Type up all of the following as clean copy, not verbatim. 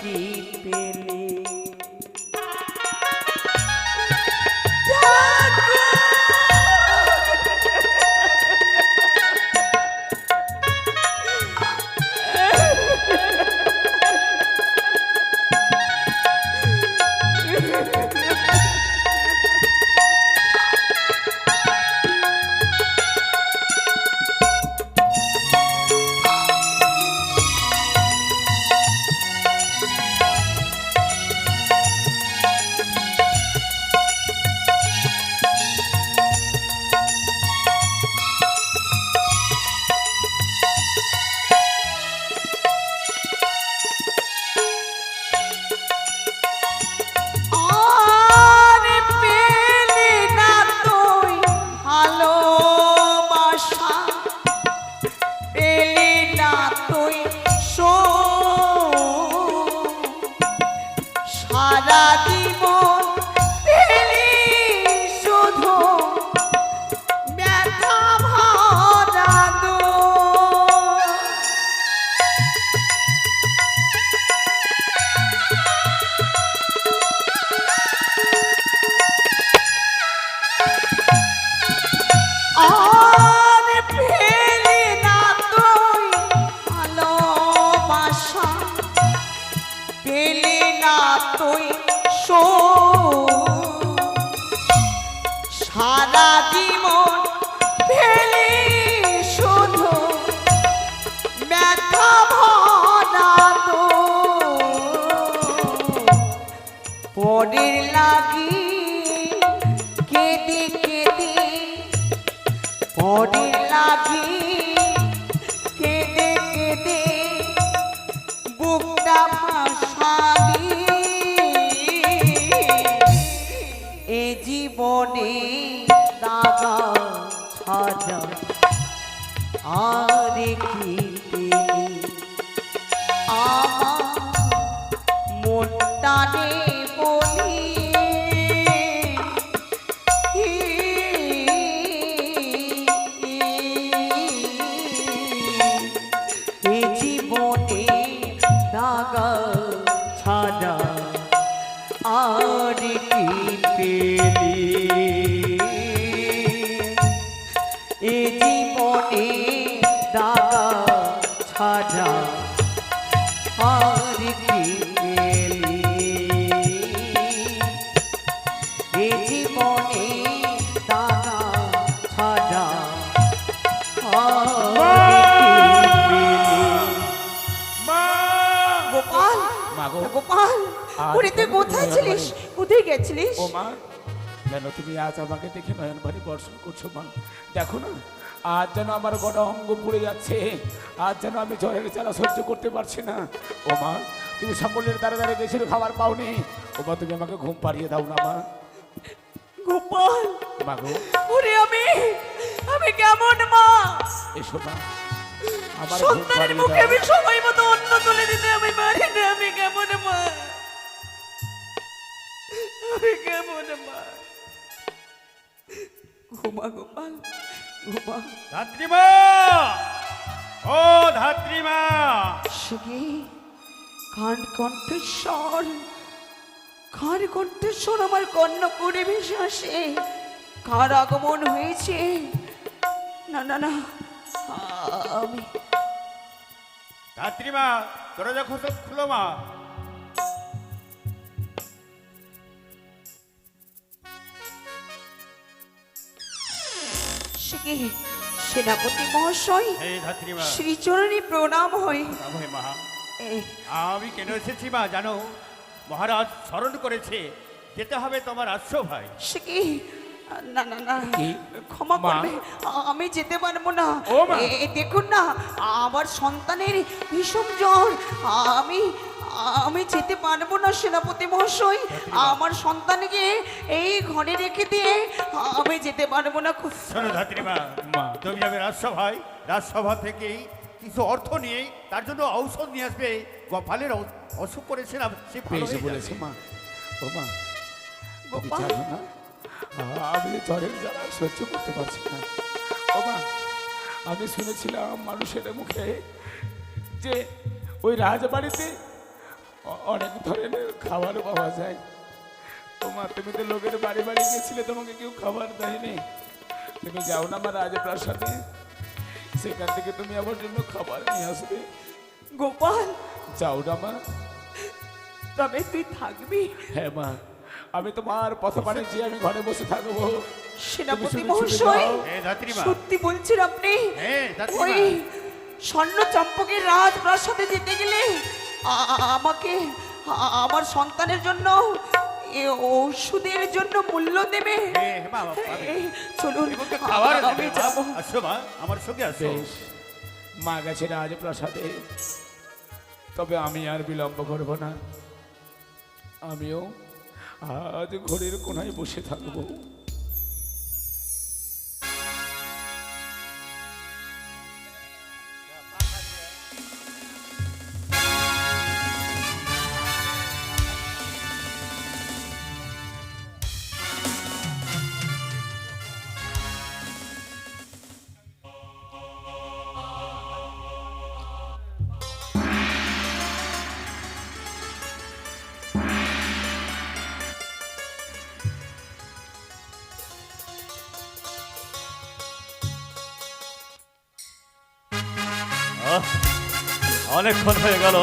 কি পেলে সারা জীবন ফেলে শুধু ব্যথা ভরা তো পরের লাগি কেঁদে কেঁদে পরের লাগি কেঁদে কেঁদে বুকটা ভাসালি এ জীবনে দাগা ছাড়া আর কি পেলি আমার মনটানে বলি এ জীবনে দাগা ছাড়া আর কি পেলি এ জীবনে দাগা ছাড়া আর কি পেলি এ জীবনে দাগা ছাড়া গোপাল গোপাল ওরে তুই কোথায় ছিলিস কোথায় গেছিলিস ও মা কেন তুমি আজ আমাকে দেখে নয়ন বাড়ি বর্ষণ করছো মা দেখো না আজ যেন আমার গোটা অঙ্গ পুড়ে যাচ্ছে আজ যেন আমি জ্বরের জ্বালা সহ্য করতে পারছি না ও মা তুমি সকলের দ্বারা দ্বারা দেশের খাবার পাওনি ও মা তুমি আমাকে ঘুম পাড়িয়ে দাও না মা গোপাল মা গো ওরে আমি কেমন মা এসো মা আমার ঘুম সন্তানের পাড়িয়ে মুখে দাও আমি সময় মতো অন্ন তুলে দিতে আমি পারি না আমি কেমন মা আমি কেমন মা ঘুমা গোপাল ঘুমা ধাত্রীমা ও ধাত্রীমা সে কার কণ্ঠস্বর আমার কর্ণ করে ভেসে আসে কার আগমন হয়েছে না না না আমি ধাত্রীমা তোরা যখন সব খুলো মা সে কি সেনাপতি মহাশয় এই ধাত্রীমা শ্রীচরণে প্রণাম হয় রামে মা এই, আমি কেন এসেছি মা জানো মহারাজ স্মরণ করেছে যেতে হবে তোমার আশ্রভাই সে কি না না না কি? ক্ষমা মা? করবে আমি যেতে পারবো না ও মা? দেখুন না আমার সন্তানের ভীষণ জ্বর আমি আমি যেতে পারবো না সেনাপতি মহাশয় আমার সন্তানকে এই ঘরে রেখে দিয়ে আমি যেতে পারবো না শোনো ধাত্রীমা মা। তুমি যাবে রাজসভায় রাজসভা থেকে কিছু অর্থ নিয়ে তার জন্য ঔষধ নিয়ে আসবে গোপালের অসুখ করেছিলাম সে ভালো বেশি হয়ে বলেছে যাবে। মা ও মা তুমি গোপাল জানো না আমি জ্বরের জ্বালা সহ্য করতে পারছি না ও মা আমি শুনেছিলাম মানুষের মুখে যে ওই রাজবাড়িতে অনেক ধরনের খাবার পাওয়া যায়। তোমার তুমি তো লোকের বাড়ি বাড়ি গেছিলে, তোমাকে কেউ খাবার দেয়নি। তুমি যাও না আমার রাজপ্রাসাদে, সেখান থেকে তুমি আমার জন্য খাবার নিয়ে আসবে। গোপাল, যাও না মা। তবে তুই থাকবি? হ্যাঁ মা, আমি তোমার পথ বানিয়েছি, আমি ঘরে বসে থাকবো। সেনাপতি তুমি শুধু ছুটে মহাশয়, যাও। ধাত্রীমা, সত্যি বলছেন আপনি? ধাত্রীমা। ওই স্বর্ণ চম্পকের রাজপ্রাসাদে যেতে গেলে আমাকে আমার সন্তানের জন্য এ ওষুধের জন্য মূল্য দেবে? মা, পাবে। এই, চলুন এবং তো খাবার আমি দেবে, মা। যাবো। আসো মা, আমার সঙ্গে আসো। বেশ, মা গেছে রাজপ্রাসাদে, তবে আমি আর বিলম্ব করব না। আমিও আজ ঘরের কোনায় বসে থাকবো। অনেকক্ষণ হয়ে গেল,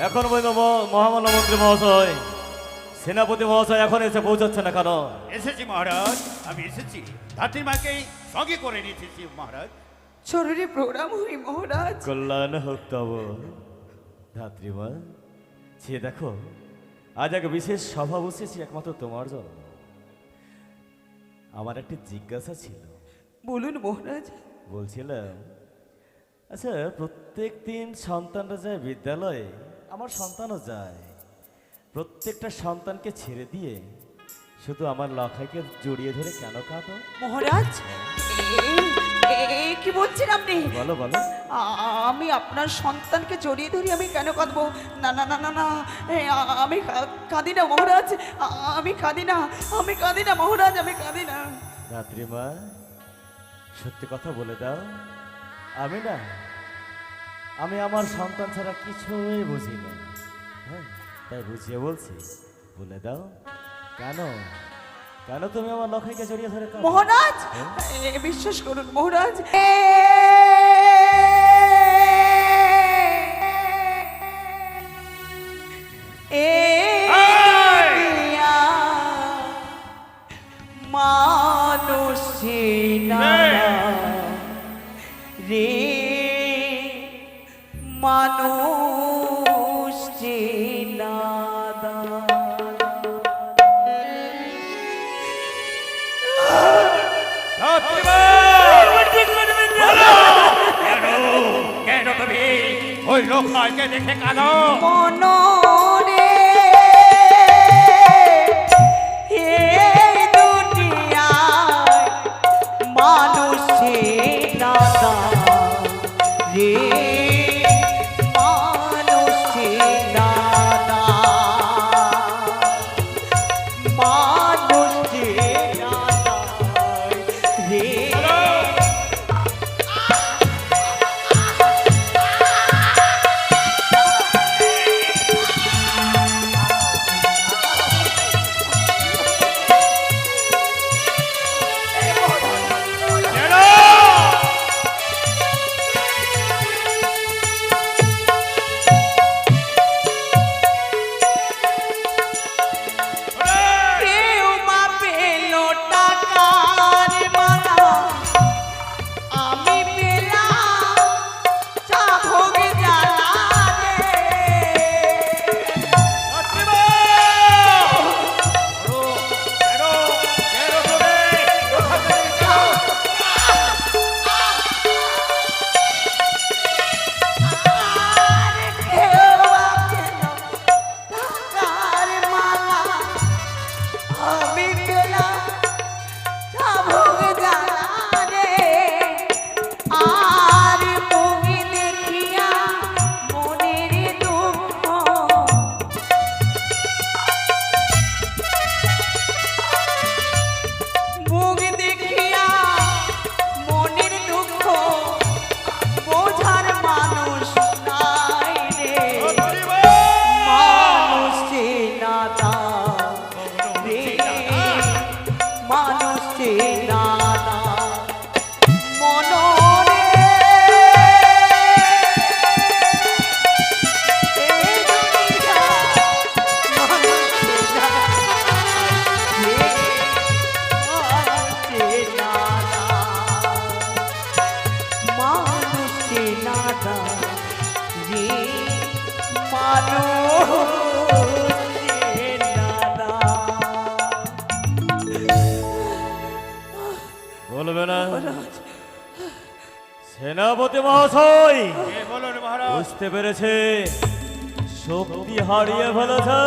এখন পর্যন্ত মহামান্য মন্ত্রী মহাশয়, সেনাপতি মহাশয় এখন এসে পৌঁছাচ্ছে না কেন? এসেছি মহারাজ, আমি এসেছি। ধাত্রীমাকে সঙ্গে করে নিয়ে এসেছি মহারাজ। চরণে প্রণাম হই মহারাজ। কল্যাণ হোক তব ধাত্রীমা। সে দেখো, আজ এক বিশেষ সভা বসেছি একমাত্র তোমার জন্য। আমার একটি জিজ্ঞাসা ছিল। বলুন মহারাজ। বলছিলাম, আচ্ছা, প্রত্যেক দিন সন্তানরা যায় বিদ্যালয়ে, আমার সন্তানও যায়। প্রত্যেকটা সন্তানকে ছেড়ে দিয়ে শুধু আমার লখাইকে জড়িয়ে ধরে কেন কাঁদো? মহারাজ, কি বলছেন আপনি? বলো বলো। আমি আপনার সন্তানকে জড়িয়ে ধরি আমি কেন কাঁদবো? না না না না না, আমি কাঁদি না মহারাজ, আমি কাঁদি না, আমি কাঁদি না মহারাজ, আমি কাঁদি না। ধাত্রীমা, সত্যি কথা বলে দাও। আমি না, আমি আমার সন্তান ছাড়া কিছুই বুঝি না। হ্যাঁ, তাই বুঝিয়ে বলছি, বলে দাও কেন, কেন তুমি আমার লখাইকে জড়িয়ে ধরে কাঁদো? মহারাজ, হ্যাঁ? বিশ্বাস করুন মহারাজ, মানুষে রে মানুষ কেন তুমি ওই লোককে দেখে কাঁদো? মনরে হে দুনিয়ায় মানুষে দাদা রে মানুষে দাদা মানুষে দাদা রে মানুষের নানা। বলবে না সেনাপতি মহাশয় এ বলুন মহারাজ। বুঝতে পেরেছে শক্তি হারিয়ে ফেলেছে,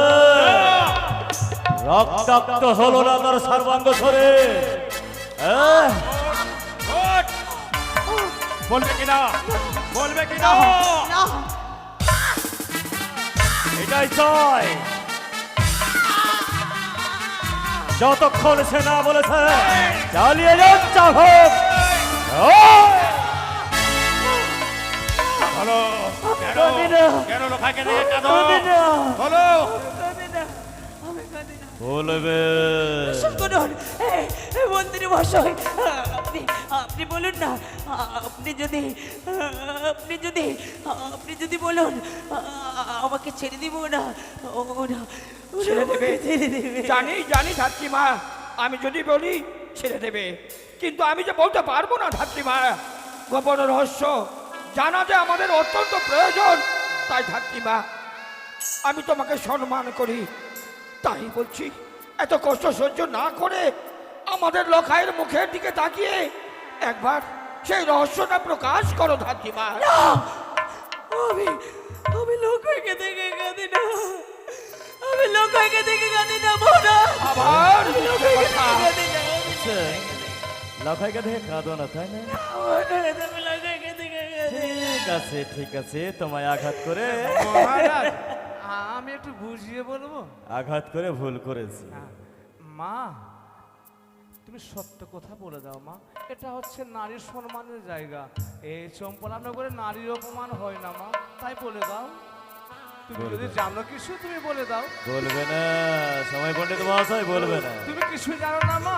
রক্তাক্ত হলো না তার সর্বাঙ্গ শরীর। ওঠ! বলবে কিনা, বলবে কিনা? না এটাই চাই, যতক্ষণ সে না বলেছে চালিয়ে যান চাহক। বলো কেন, কেন লোকাকে দেখে কাঁদো? বলো। বলবে বিশ্বাস করুন মন্ত্রী মশাই, আপনি আপনি বলুন না, আপনি যদি আপনি যদি আপনি যদি বলুন আমাকে ছেড়ে দিব না, ওরা ছেড়ে দেবে? ছেড়ে দেবে। জানি জানি ধাত্রীমা, আমি যদি বলি ছেড়ে দেবে, কিন্তু আমি যে বলতে পারবো না ধাত্রীমা। গোপন রহস্য জানা যে আমাদের অত্যন্ত প্রয়োজন। তাই ধাত্রীমা, আমি তোমাকে সম্মান করি, তাই বলছি এত কষ্ট সহ্য না করে আমাদের লখাইয়ের মুখের দিকে তাকিয়ে একবার সেই রহস্যটা প্রকাশ করো ধাত্রীমা। আমি আমি লোকাইকে দেখে কাঁদি না, আমি লোকাইকে দেখে কাঁদি না মোরা, আবার আমি লোকাইকে দেখে কাঁদি না, লখাইকে দেখে কাঁদো না, তাই না? আমি লোকাইকে দেখে কাঁদি। ঠিক আছে ঠিক আছে, তোমায় আঘাত করে মহারাজ আমি একটু বুঝিয়ে বলবো। আঘাত করে ভুল করেছি। মা তুমি সত্য কথা বলে দাও মা, এটা হচ্ছে নারীর সম্মানের জায়গা, এই চম্পলানগরে নারীর অপমান হয় না মা, তাই বলে দাও। তুমি বলে যদি দাও। জানো কিছু তুমি বলে দাও। বলবে না সময় পণ্ডিত মহাশয়, বলবে না। তুমি কিছু জানো না মা,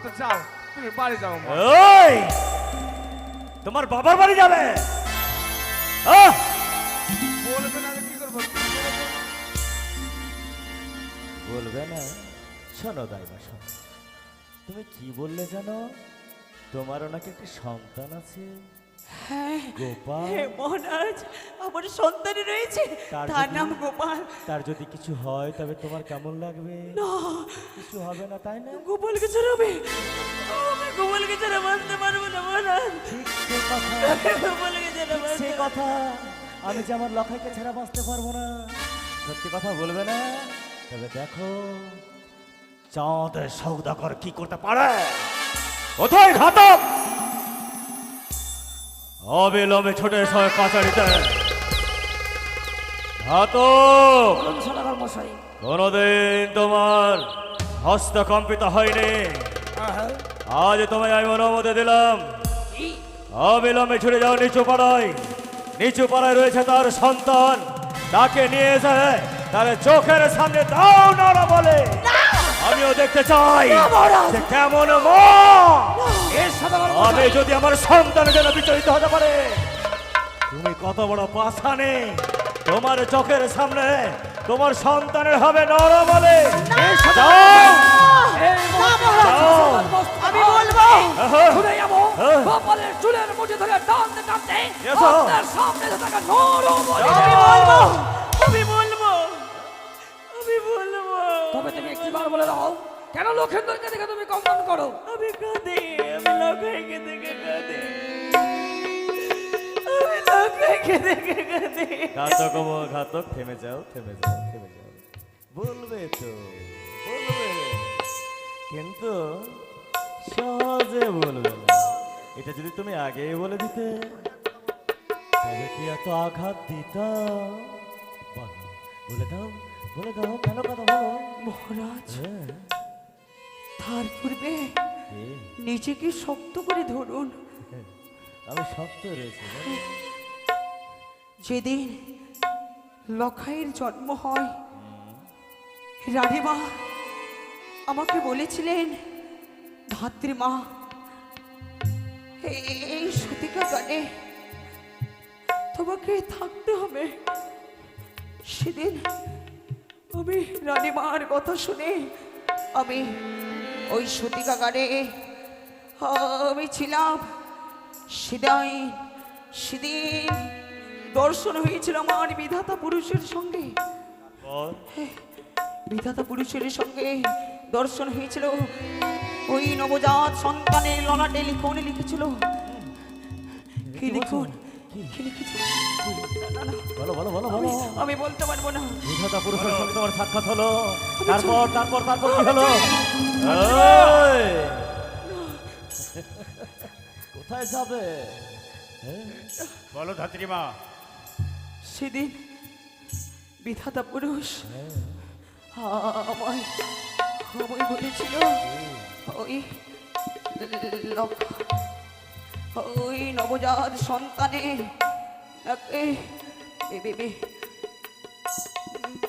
তো যাও তুমি বাড়ি যাও মা। ওই তোমার বাবার বাড়ি যাবে? বলবে না কি করবো? বলবে না? শোনো দাইবা, শোনো, তুমি কি বললে জানো? তোমারও নাকি একটি সন্তান আছে, হ্যাঁ গোপাল। হে মহারাজ, আমার সন্তান রয়েছে, তার তার যদি- নাম গোপাল। তার যদি কিছু হয় তবে তোমার কেমন লাগবে? না, কিছু হবে না, তাই না? গোপালকে ছাড়াবে, আমি গোপালকে ছাড়া বাঁচতে পারবো না মহারাজ, ঠিক সে কথা, গোপালকে ছাড়া ঠিক সে বাঁচতে কথা। আমি যে আমার লখাইকে ছাড়া বাঁচতে পারবো না, সত্যি কথা বলবে না? তবে দেখো চাঁদের সৌদাগর কি করতে পারে। কোথায় ঘাতক? অবিলম্বে ছুটে এসো কাছারিতে। ঘাতক কোনদিন তোমার হস্তকম্পিত হয়নি, আজ তোমায় আমি অনুমতি দিলাম। অবিলম্বে ছুটে যাও নিচু পাড়ায়। নিচু পাড়ায় রয়েছে তার সন্তান, তাকে নিয়ে এসে তার চোখের সামনে দাও না বলে আমিও দেখতে চাই যে কেমন মা আমি যদি আমার সন্তানের জন্য বিচলিত হতে পারে। তুমি কত বড় পাছানে, তোমার চোখের সামনে তোমার সন্তানের হবে নর বলে। আমি বলবো, গোপালের চুলের মুঠি ধরে টানতে টানতে এসো। আপনার সামনে থাকা নরম বলে। আমি বলবো, আমি বলবো, আমি বলবো, তবে তুমি একটিবার বলে দাও, কেন লক্ষেন্দ্রকে দেখে তুমি কম্পন করো? আমি কাঁদি, আমি লোকাইকে দেখে কাঁদি, আমি লোকাইকে দেখে কাঁদি। ঘাতক ঘাতক, থেমে যাও থেমে যাও থেমে যাও। বলবে তো বলবে, কিন্তু সহজে বলবে না। এটা যদি তুমি আগেই বলে দিতে তবে কি এত আঘাত দিতাম? বলো, বলে দাও বলে দাও, কেন কথা বলো? মহারাজ, হ্যাঁ, তার পূর্বে এ, নিজেকে শক্ত করে ধরুন। আমি শক্ত রয়েছি না? যেদিন লখাইয়ের জন্ম হয়, রানীমা আমাকে বলেছিলেন, ধাত্রীমা এই সতিকা গানে তোমাকে থাকতে হবে। সেদিন আমি রানীমার কথা শুনে আমি ওই সতিকা গানে আমি ছিলাম। সেদিন দর্শন হয়েছিল আমার বিধাতা পুরুষের সঙ্গে। তারপর বিধাতা পুরুষের সঙ্গে দর্শন হয়েছিল। ওই নবজাত সন্তানের ললাটে লিখন লিখেছিল। কি লিখন? কি লিখেছিল? না, না, বলো বলো বলো বলো আমি বলতে পারবো না। বিধাতা পুরুষের সঙ্গে তোমার সাক্ষাৎ হলো, তারপর তারপর তারপর কি হলো? এই! কোথায় যাবে? বলো ধাত্রীমা। সেদিন বিধাতা পুরুষ আমায় আমায় বলেছিল ওই ওই নবজাত সন্তানের নাকি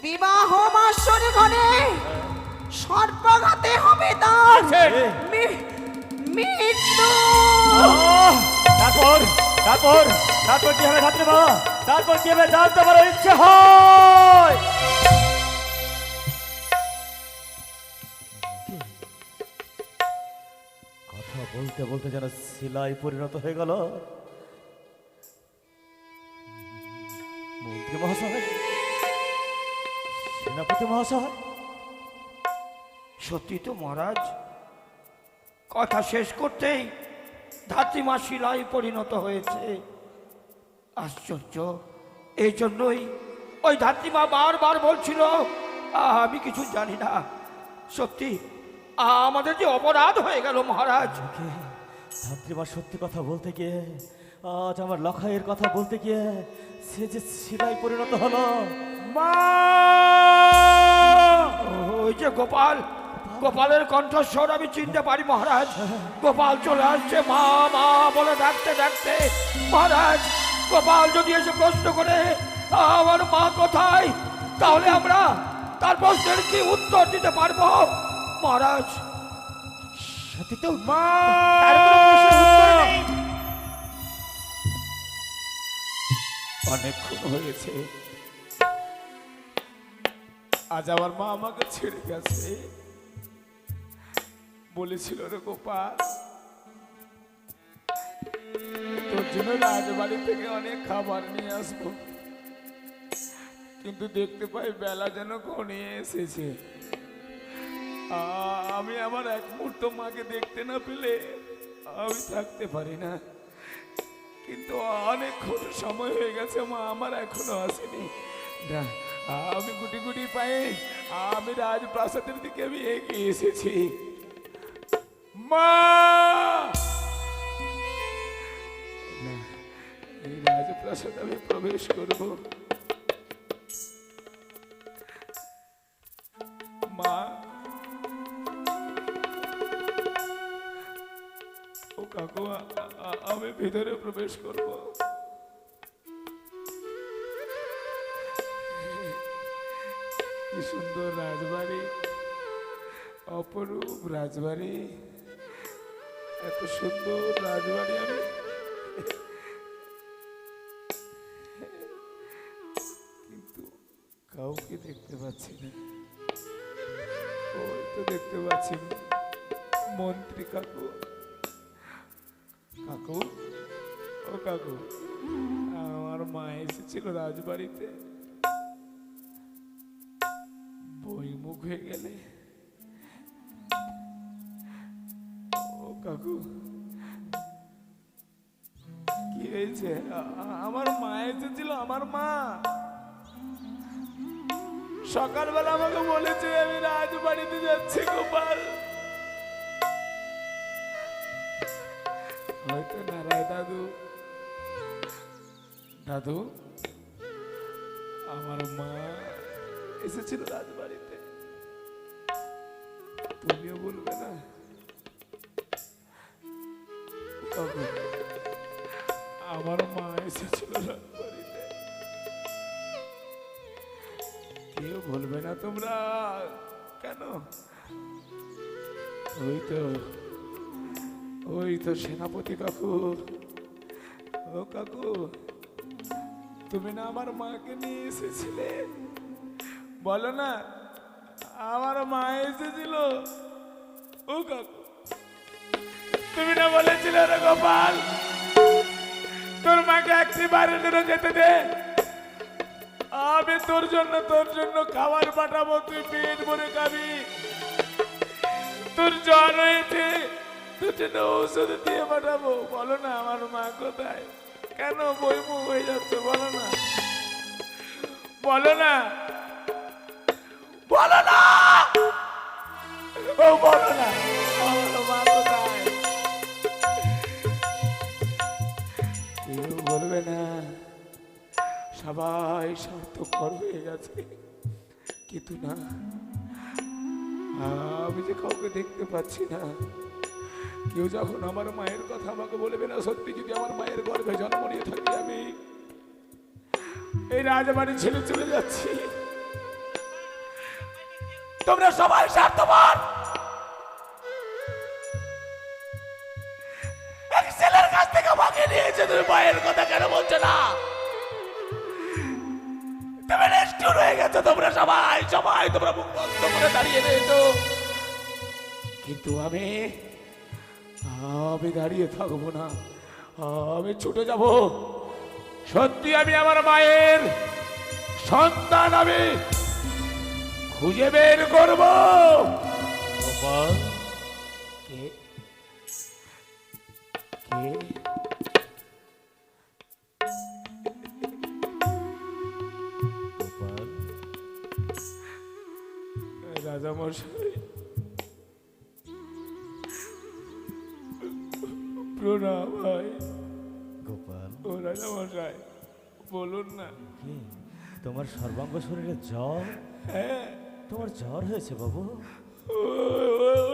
বিবাহ মাসরে ঘরে সর্বাঘাতে হবে তার মৃত্যু। তারপর তারপর তারপর কি হবে ধাত্রীমা? তারপর কি হবে জানতে পারো ইচ্ছে হয়? কথা বলতে বলতে যেন শিলায় পরিণত হয়ে গেল। মন্ত্রী মহাশয়, সেনাপতি মহাশয়, সত্যি তো মহারাজ, কথা শেষ করতেই ধাত্রীমা শিলায় পরিণত হয়েছে। আশ্চর্য! এই জন্যই ওই ধাত্রীমা বারবার বলছিল আমি কিছু জানি না। সত্যি আমাদের যে অপরাধ হয়ে গেল মহারাজ। ধাত্রীমা সত্যি কথা বলতে গিয়ে, আজ আমার লখাইয়ের কথা বলতে গিয়ে সে যে শিলায় পরিণত হলো। ওই যে গোপাল, গোপালের কণ্ঠস্বর আমি চিনতে পারি মহারাজ। গোপাল চলে আসছে মা মা বলে ডাকতে ডাকতে। মহারাজ, গোপাল যদি এসে প্রশ্ন করে আমার মা কোথায়, তাহলে আমরা তার প্রশ্নের কি উত্তর দিতে পারবো মহারাজ? সত্যি তো তার কোনো প্রশ্নের উত্তর নেই। অনেকক্ষণ হয়েছে, আজ আমার মা আমাকে ছেড়ে গেছে। বলেছিল রে গোপাল, তোর জন্য রাজবাড়ি থেকে অনেক খাবার নিয়ে আসবো, কিন্তু দেখতে পাই বেলা যেন ঘনিয়ে এসেছে। আমি আমার এক মুহূর্ত মাকে দেখতে না পেলে আমি থাকতে পারি না। কিন্তু অনেকক্ষণ সময় হয়ে গেছে, মা আমার এখনো আসেনি। না, আমি গুটি গুটি পায়ে আমি রাজপ্রাসাদের দিকে আমি এগিয়ে এসেছি। মা, না, এই রাজপ্রাসাদে আমি প্রবেশ করব। মা, ও কাকু, আমি ভিতরে প্রবেশ করব। কি সুন্দর রাজবাড়ি, অপরূপ রাজবাড়ি, এত সুন্দর রাজবাড়ি আমি কিন্তু কাউকে দেখতে পাচ্ছি না। ওই তো দেখতে পাচ্ছি মন্ত্রী কাকু। কাকু, ও কাকু, আমার মা এসেছিল রাজবাড়িতে, বইমুখ হয়ে গেলে। ও কাকু, কি হয়েছে? আমার মা এসেছিল, আমার মা সকালবেলা আমাকে বলেছে আমি রাজবাড়িতে যাচ্ছি গোপাল। হয়তো নারায় দাদু, দাদু, আমার মা এসেছিল রাজবাড়িতে, তুমিও বলবে না? কাকু, আমার মা এসেছিল রাজবাড়িতে, কেউ বলবে না তোমরা? কেন? ওই তো সেনাপতি কাকু। ও কাকু, তুমি না আমার মাকে নিয়ে এসেছিলে? বলো না, আমার মা এসেছিল। ও কাকু, তুমি না বলেছিলে রে গোপাল, তোর মাকে একটি বাইরে জন্য যেতে দে। আমি তোর জন্য খাবার পাঠাবো, তুই পেট ভরে খাবি। তোর জ্বর হয়েছে, তোর জন্য ঔষধ দিয়ে পাঠাবো। বলো না আমার মা কোথায়? কেন বইমু হয়ে যাচ্ছে? বলো না, বলো না, বলো না, ও বলো না, আমার মা কোথায়? কেউ বলবে না, সবাই স্বার্থপর হয়ে গেছে, কিন্তু না, আমি যে কাউকে দেখতে পাচ্ছি না। কেউ যখন আমার মায়ের কথা আমাকে বলবে না, সত্যি যদি আমার মায়ের গর্ভে জন্ম নিয়ে থাকি, আমি এই রাজবাড়ি ছেড়ে চলে যাচ্ছি। তোমরা সবাই স্বার্থপর। এক ছেলের কাছ থেকে আমাকে নিয়েছে, তুমি মায়ের কথা কেন বলছো না? তুমি নিষ্ঠুর হয়ে গেছো। তোমরা সবাই তোমরা মুখ বন্ধ করে দাঁড়িয়ে রয়েছো, কিন্তু আমি দাঁড়িয়ে থাকবো না। আমি ছুটে যাব। সত্যি আমি আমার মায়ের সন্তান, আমি খুঁজে বের করব। গোপাল, কে কে গোপাল, রাজামশাই, প্রণাম ভাই। গোপাল, ও রাজামশাই, বলুন না। কি তোমার সর্বাঙ্গ শরীরে জ্বর? হ্যাঁ, তোমার জ্বর হয়েছে বাবু?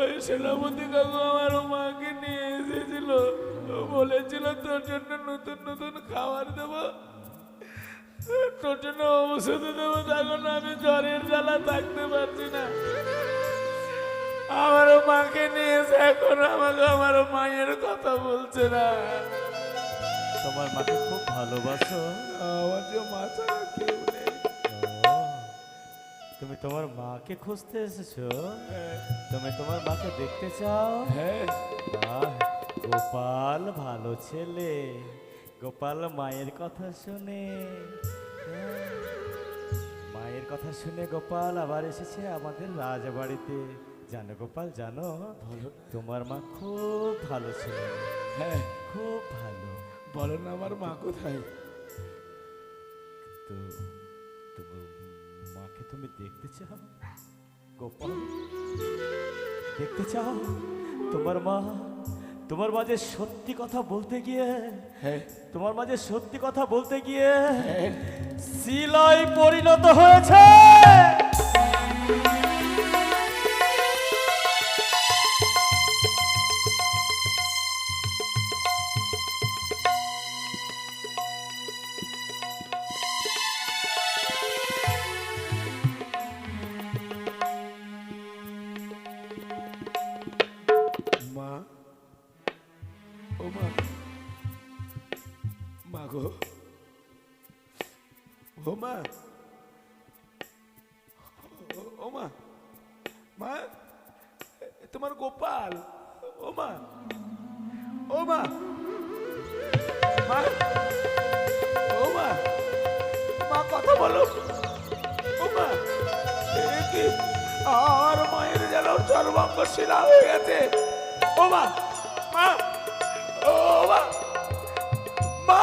ওই সেনাপতি কাকু আমার মাকে নিয়ে এসেছিল, বলেছিল তোর জন্য নতুন নতুন খাবার দেবো, তোর জন্য ঔষধ দেবো। তখন আমি জ্বরের জ্বালা থাকতে পারছি না, আমার মাকে নিয়ে এসে এখন আমাকে আমার মায়ের কথা বলছে না। তোমার মাকে খুব ভালোবাসো? আমার যে মা ছাড়া কেউ নেই। ও, তুমি তোমার মাকে খুঁজতে এসেছো? তুমি তোমার মাকে দেখতে চাও? হ্যাঁ, বাহ, গোপাল ভালো ছেলে। গোপাল মায়ের কথা শুনে, হ্যাঁ, মায়ের কথা শুনে গোপাল আবার এসেছে আমাদের রাজবাড়িতে। জানো গোপাল, জানো তোমার মা খুব ভালো ছিল, হ্যাঁ, খুব ভালো। বলো না আমার মা কোথায়? তো তোমার মাকে তুমি দেখতে চাও গোপাল? দেখতে চাও? তোমার মাঝে সত্যি কথা বলতে গিয়ে, হ্যাঁ, তোমার মাঝে সত্যি কথা বলতে গিয়ে হ্যাঁ, শিলায় পরিণত হয়েছে। মা, ও মা, মা গো, ও মা, ও মা, মা, তোমার গোপাল, ও মা, ও মা, মা, ও মা, মা কথা বলো, ও মা, এ কি আর মায়ের যেন সর্বাঙ্গ শিলা হয়ে গেছে। ও মা, মা, ও মা, মা,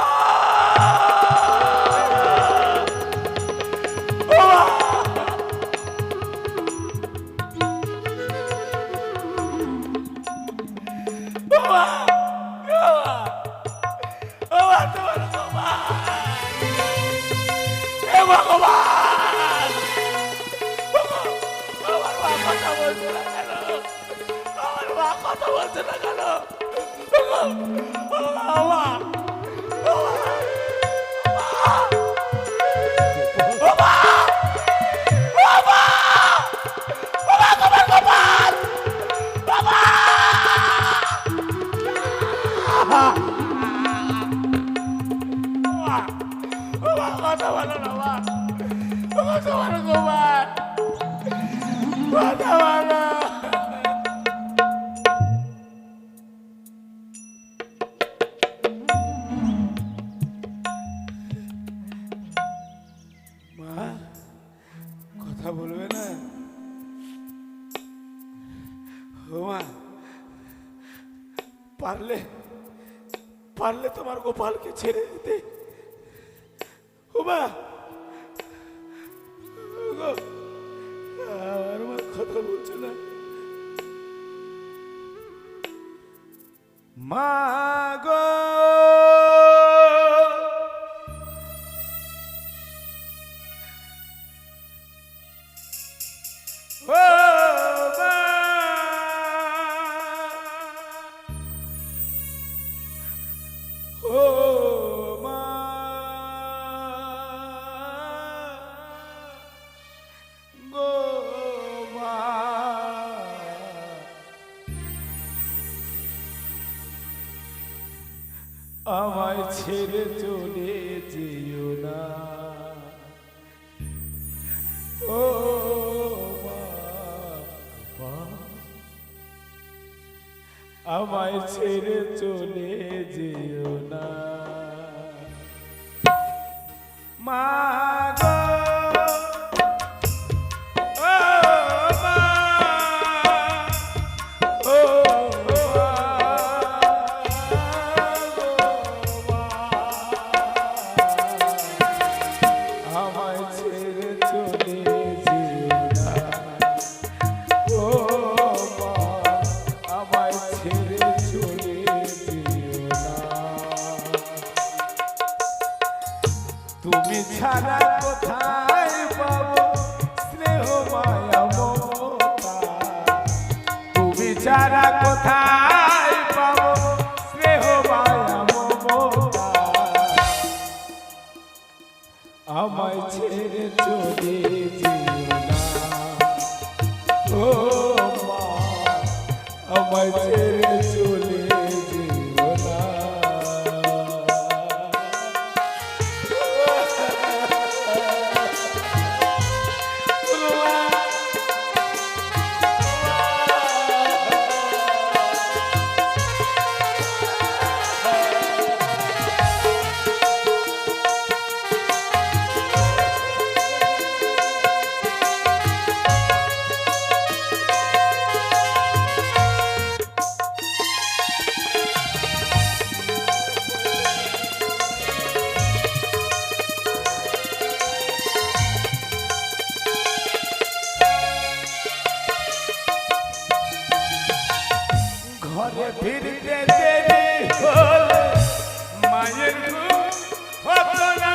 ও মা, ও মা, ও মা, তোমার গোপাল, এ ভগবান, আমার মা কথা বলছে না কেন? আমার মা কথা বলছে না কেন? কথা বলো না মা, কথা বলো গোপাল, কথা বলো। মা কথা বলবে না? ও মা, পারলে পারলে তোমার গোপালকে ছেড়ে দিতে। ও মা, ও গো, আমার মা কথা বলছে না। মা গো, ও মা, ও মা, গো মা, আমায় ছেড়ে চলে যেও না। ও মা, আমায় ছেড়ে চলে যেও না। মা গো, ও মা, ও মা, আমায় ছেড়ে চলে যেও না। ও মা, আমায় ছেড়ে চলে যেও না। তুমি ছাড়া কোথায় পাবো স্নেহ মায়া মমতা? তুমি ছাড়া কোথায় পাবো স্নেহ মায়া মমতা? আমায় ছেড়ে চলে যেও না। ও মা, আমায় ছেড়ে চলে যেও না। ঘরে ফিরতে দেরি হলে মায়ের ঘুম হতো না।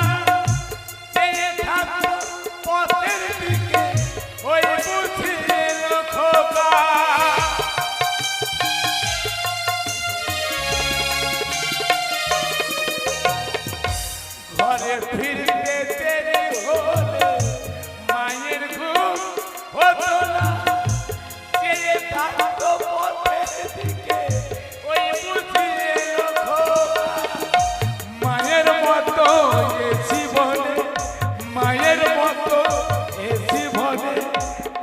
চেয়ে থাকো পথের দিকে, ওই বুঝি এলো খোকা। ঘরে ফিরতে দেরি হলে মায়ের ঘুম হতো না। চেয়ে থাকো পথের দিকে, ওই বুঝি এলো খোকা। মায়ের মতো এ জীবনে, মায়ের মতো এ জীবনে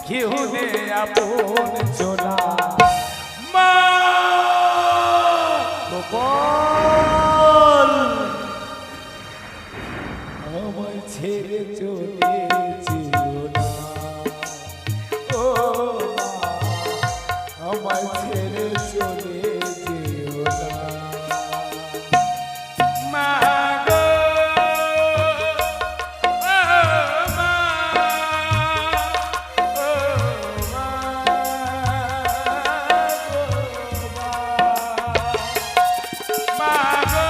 কেউ নেই আপন চোলা। মা গোপাল, আমায় ছেড়ে চলে যেও না। ও মা, আমায় ছেড়ে চলে যেও না। মা গো, ও মা, ও মা, গো মা, মা গো,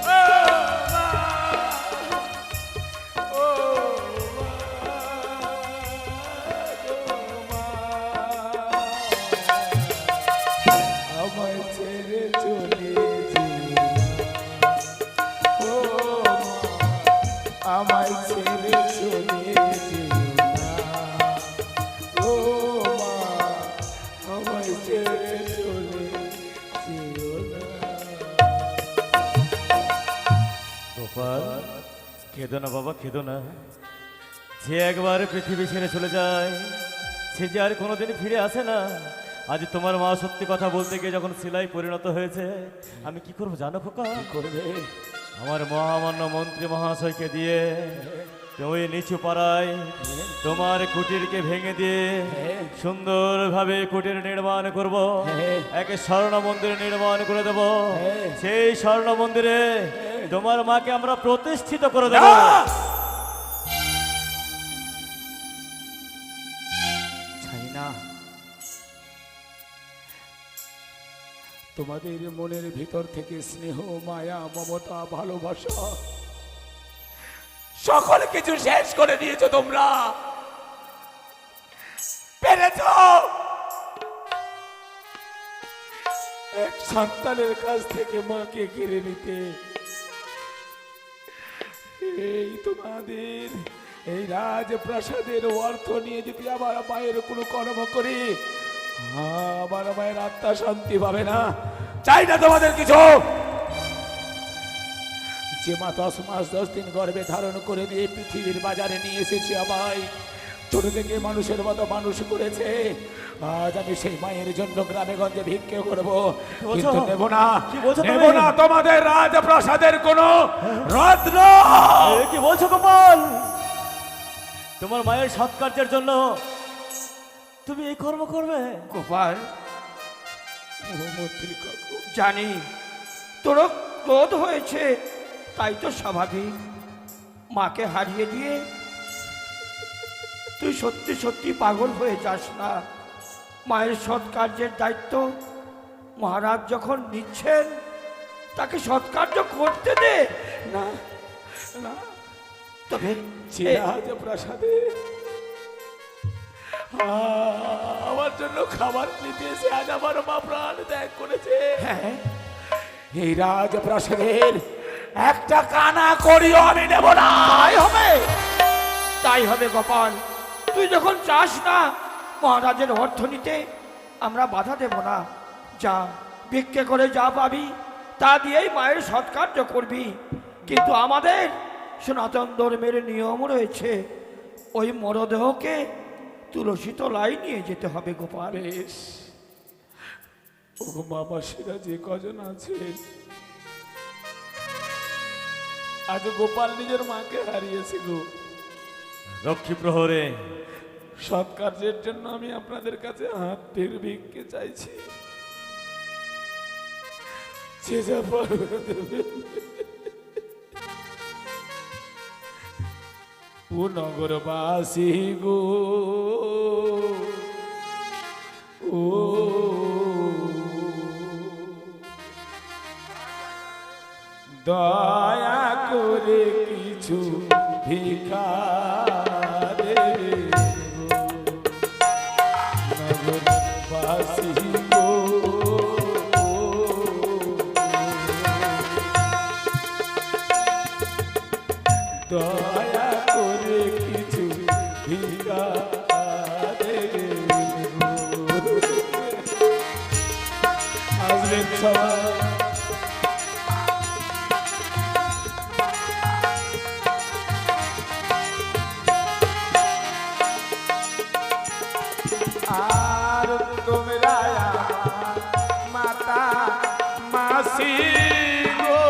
ও মা, ও আমায় ছেড়ে চলে যেও না। ও মা, আমায় ছেড়ে চলে যেও না। ও মা, আমায় ছেড়ে চলে যেও না। গোপাল, কেঁদো না বাবা, কেঁদো না। যে একবার পৃথিবী ছেড়ে চলে যায়, সে যে আর কোনোদিন ফিরে আসে না। আজ তোমার মা সত্যি কথা বলতে গিয়ে যখন শিলায় পরিণত হয়েছে, আমি কি করবো জানো খোকা? কি করবে? আমার মহামান্য মন্ত্রী মহাশয়কে দিয়ে ওই নিচু পাড়ায় তোমার কুটিরকে ভেঙে দিয়ে সুন্দরভাবে কুটির নির্মাণ করব, এক স্বর্ণ মন্দির নির্মাণ করে দেব। সেই স্বর্ণ মন্দিরে তোমার মাকে আমরা প্রতিষ্ঠিত করে দেব। চাই না তোমাদের মনের ভিতর থেকে স্নেহ, মায়া, মমতা, ভালোবাসা সকল কিছু শেষ করে দিয়েছো তোমরা। পেরেছ এক সন্তানের কাছ থেকে মাকে কেড়ে নিতে। এই তোমাদের এই রাজপ্রাসাদের অর্থ নিয়ে যদি আবার মায়ের কোনো কর্ম করি, আমার মায়ের আত্মা শান্তি পাবে না। চাই না তোমাদের কিছু। যে মা 10 মাস 10 দিন গর্ভে ধারণ করে দিয়ে পৃথিবীর বাজারে নিয়ে এসেছে আমায়, ছোট থেকে মানুষের মতো মানুষ করেছে, আজ আমি সেই মায়ের জন্য গ্রামে গঞ্জে ভিক্ষে করবো, কিন্তু নেব না, নেব না তোমাদের রাজপ্রাসাদের কোনো রত্ন। কি বলছো গোপাল? তোমার মায়ের সৎকার্যের জন্য তুমি এই কর্ম করবে? গোপাল, মন্ত্রী কাকু, জানি তোর ক্রোধ হয়েছে, তাই তো স্বাভাবিক। মাকে হারিয়ে দিয়ে তুই সত্যি সত্যি পাগল হয়ে যাস না। মায়ের সৎকার্যের দায়িত্ব মহারাজ যখন নিচ্ছেন, তাকে সৎকার্য করতে দে। না না, তবে যে রাজপ্রাসাদে আমার জন্য খাবার নিতে এসে আজ আমার মা প্রাণ ত্যাগ করেছে, হ্যাঁ, এই রাজপ্রাসাদের একটা কানা করিও আমি নেব না। তাই হবে, তাই হবে গোপাল। তুই যখন চাস না মহারাজের অর্থ নিতে, আমরা বাধা দেব না। যা ভিক্ষে করে যা পাবি তা দিয়েই মায়ের সৎকার্য করবি। কিন্তু আমাদের সনাতন ধর্মের নিয়ম রয়েছে, ওই মরদেহকে তুলসী তলায় নিয়ে যেতে হবে গোপাল। বেশ, ও মামাসিরা যে কজন আছে, আজ গোপাল নিজের মাকে হারিয়েছে গো। লক্ষ্মী প্রহরে সৎকার্যের জন্য আমি আপনাদের কাছে হাত ঢের ভিক্ষে চাইছি, যে যা পারবে দেবে। ও নগরবাসী গো, ও দয়া করে কিছু ভিক্ষা দেবে গো, নগরবাসী গো। দয়া করে কিছু ভিক্ষা দেবে গো। আসবেন সবাই। আর তোমরা মাতা মাসি গো,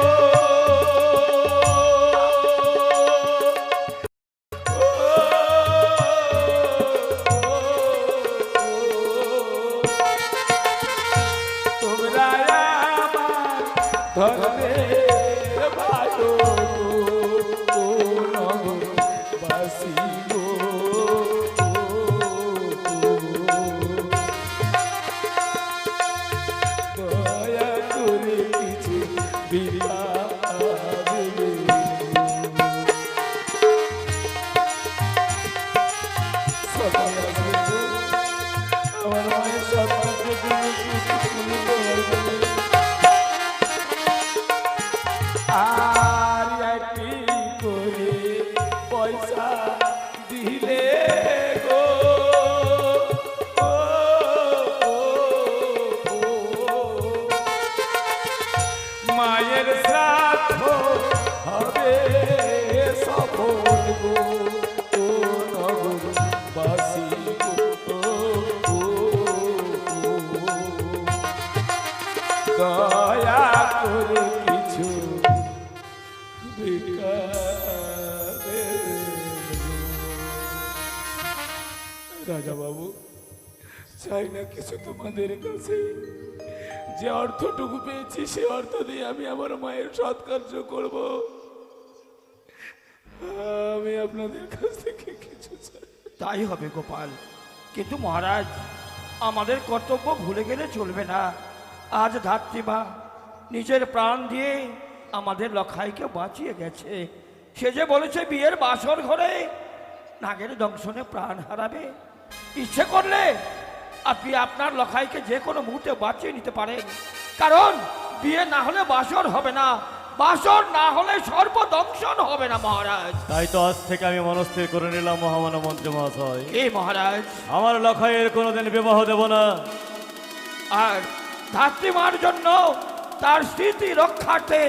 তোমরা আমার ধর্মের ভালো গো, নগরবাসী গো। দয়া করে কিছু ভিক্ষা দেবে। সবাই আসবে গো, আমার মায়ের সৎকার্যের জন্য কিছু দেবে। আর একটি করে পয়সা দিলে গো, ও, ও, ও, মায়ের শ্রাদ্ধ হবে সফল গো, ও নগরবাসী গো, ও, ও, ও, দয়া করে কিছু রাজা বাবু, চাই না কিছু তোমাদের কাছে, যে অর্থটুকু পেয়েছি সে অর্থ দিয়ে আমি আমার মায়ের সৎকার্য করব। আমি আপনাদের কাছ থেকে কিছু চাই। তাই হবে গোপাল, কিন্তু মহারাজ আমাদের কর্তব্য ভুলে গেলে চলবে না। আজ ধাত্রীমা নিজের প্রাণ দিয়ে আমাদের লখাইকে বাঁচিয়ে গেছে। সে যে বলেছে বিয়ের বাসর ঘরে নাগের দংশনে প্রাণ হারাবে। ইচ্ছে করলে আপনি আপনার লখাইকে যে কোনো মুহূর্তে বাঁচিয়ে নিতে পারেন, কারণ বিয়ে না হলে বাসর হবে না, বাসর না হলে সর্বদংশন হবে না মহারাজ। তাই তো আজ থেকে আমি মনস্থির করে নিলাম মহামানব মন্ত্রী মহাশয়, এই মহারাজ, আমার লখাইয়ের কোনোদিন বিবাহ দেব না। আর ধাত্রীমার জন্য তার স্মৃতি রক্ষার্থে